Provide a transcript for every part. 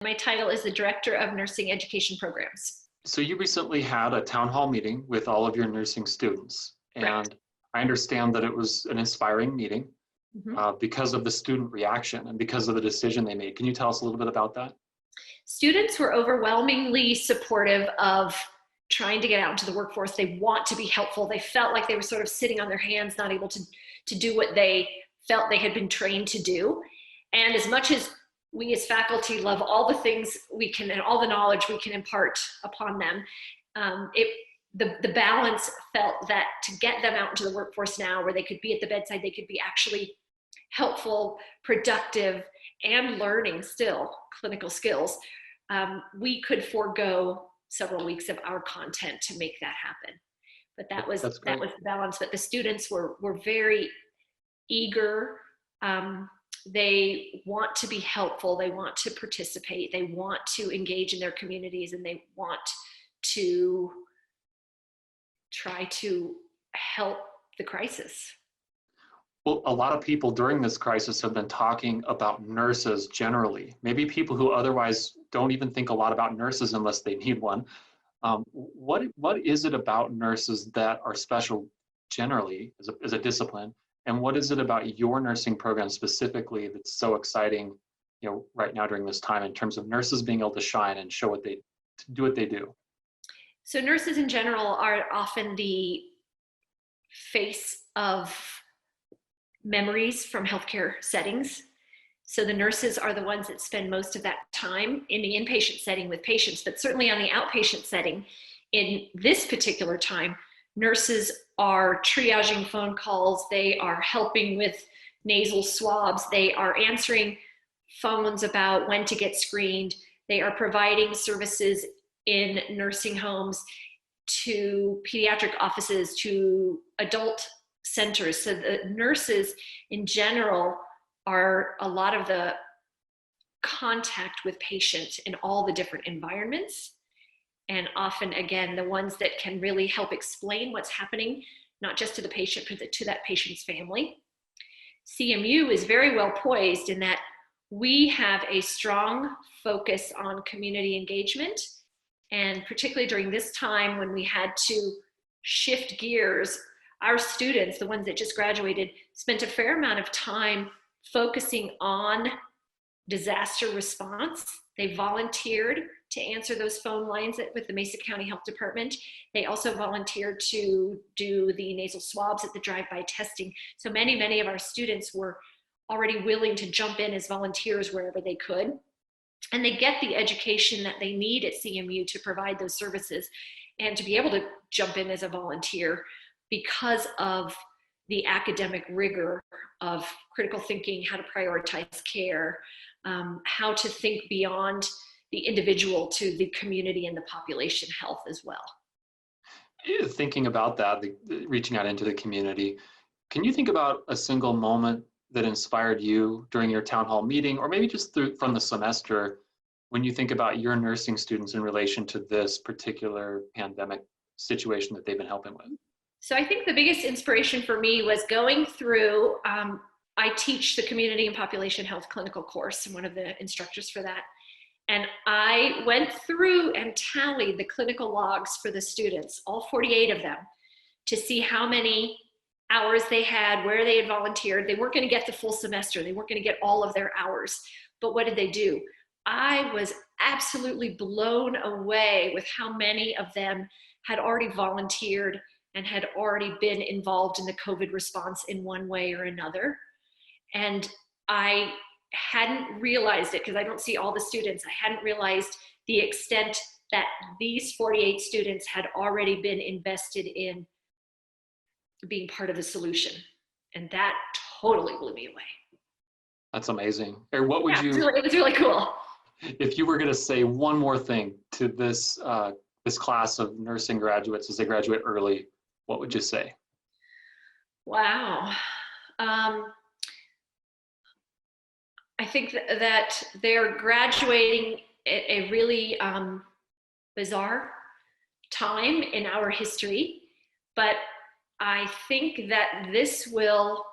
My title is the Director of Nursing Education Programs. So you recently had a town hall meeting with all of your nursing students, Correct. and I understand that it was an inspiring meeting Mhm. because of the student reaction and because of the decision they made. Can you tell us a little bit about that? Students were overwhelmingly supportive of trying to get out into the workforce. They want to be helpful. They felt like they were sort of sitting on their hands, not able to do what they felt they had been trained to do. And as much as we as faculty love all the things we can and all the knowledge we can impart upon them, the balance felt that to get them out into the workforce now where they could be at the bedside, they could be actually helpful, productive, and learning still clinical skills, we could forego several weeks of our content to make that happen. But that was That's great. the balance. But the students were very eager. They want to be helpful. They want to participate. They want to engage in their communities, and they want to try to help the crisis. Well, a lot of people during this crisis have been talking about nurses generally, maybe people who otherwise don't even think a lot about nurses unless they need one. What is it about nurses that are special generally as a discipline? And what is it about your nursing program specifically that's so exciting, right now during this time in terms of nurses being able to shine and show do what they do? So nurses in general are often the face of memories from healthcare settings. So the nurses are the ones that spend most of that time in the inpatient setting with patients, but certainly on the outpatient setting. In this particular time, nurses are triaging phone calls, they are helping with nasal swabs, they are answering phones about when to get screened, they are providing services in nursing homes to pediatric offices, to adult centers. So the nurses in general are a lot of the contact with patients in all the different environments. And often, again, the ones that can really help explain what's happening, not just to the patient, but to that patient's family. CMU is very well poised in that we have a strong focus on community engagement. And particularly during this time when we had to shift gears, our students, the ones that just graduated, spent a fair amount of time focusing on disaster response. They volunteered to answer those phone lines with the Mesa County Health Department. They also volunteered to do the nasal swabs at the drive-by testing. So many of our students were already willing to jump in as volunteers wherever they could. And they get the education that they need at CMU to provide those services and to be able to jump in as a volunteer because of the academic rigor of critical thinking, how to prioritize care, how to think beyond the individual to the community and the population health as well. Thinking about that, reaching out into the community, can you think about a single moment that inspired you during your town hall meeting, or maybe just from the semester, when you think about your nursing students in relation to this particular pandemic situation that they've been helping with? So I think the biggest inspiration for me was going through, I teach the community and population health clinical course. I'm one of the instructors for that. And I went through and tallied the clinical logs for the students, all 48 of them, to see how many hours they had, where they had volunteered. They weren't going to get the full semester. They weren't going to get all of their hours. But what did they do? I was absolutely blown away with how many of them had already volunteered and had already been involved in the COVID response in one way or another. And I hadn't realized it because I don't see all the students. I hadn't realized the extent that these 48 students had already been invested in being part of the solution. And that totally blew me away. That's amazing. Or what would it was really cool. If you were going to say one more thing to this class of nursing graduates as they graduate early, what would you say? Wow. I think that they're graduating a really bizarre time in our history, but I think that this will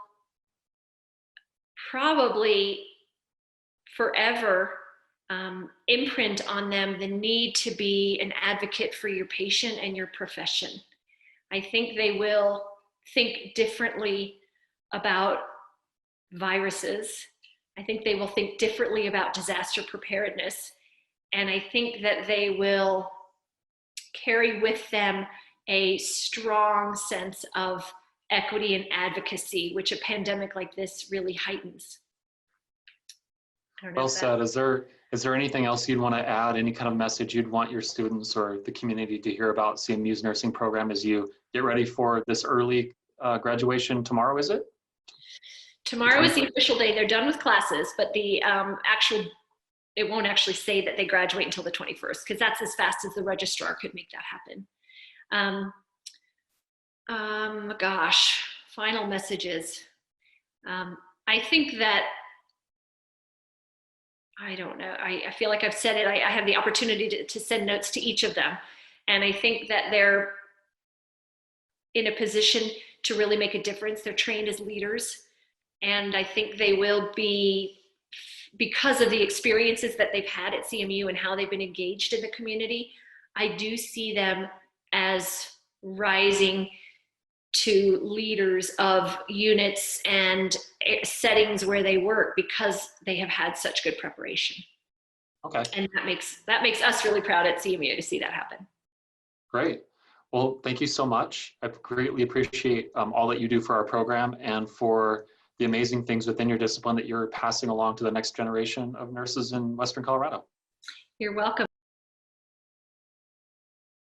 probably forever imprint on them the need to be an advocate for your patient and your profession. I think they will think differently about viruses. I think they will think differently about disaster preparedness. And I think that they will carry with them a strong sense of equity and advocacy, which a pandemic like this really heightens. I don't know Well if that... said. Is there anything else you'd want to add? Any kind of message you'd want your students or the community to hear about CMU's nursing program as you get ready for this early graduation tomorrow, is it? Tomorrow is the official day. They're done with classes, but the it won't actually say that they graduate until the 21st, because that's as fast as the registrar could make that happen. Gosh, final messages. I think that, I don't know, I feel like I've said it. I have the opportunity to send notes to each of them. And I think that they're in a position to really make a difference. They're trained as leaders. And I think they will be, because of the experiences that they've had at CMU and how they've been engaged in the community, I do see them as rising to leaders of units and settings where they work because they have had such good preparation. Okay. And that makes us really proud at CMU to see that happen. Great. Well, thank you so much. I greatly appreciate all that you do for our program and for the amazing things within your discipline that you're passing along to the next generation of nurses in Western Colorado. You're welcome.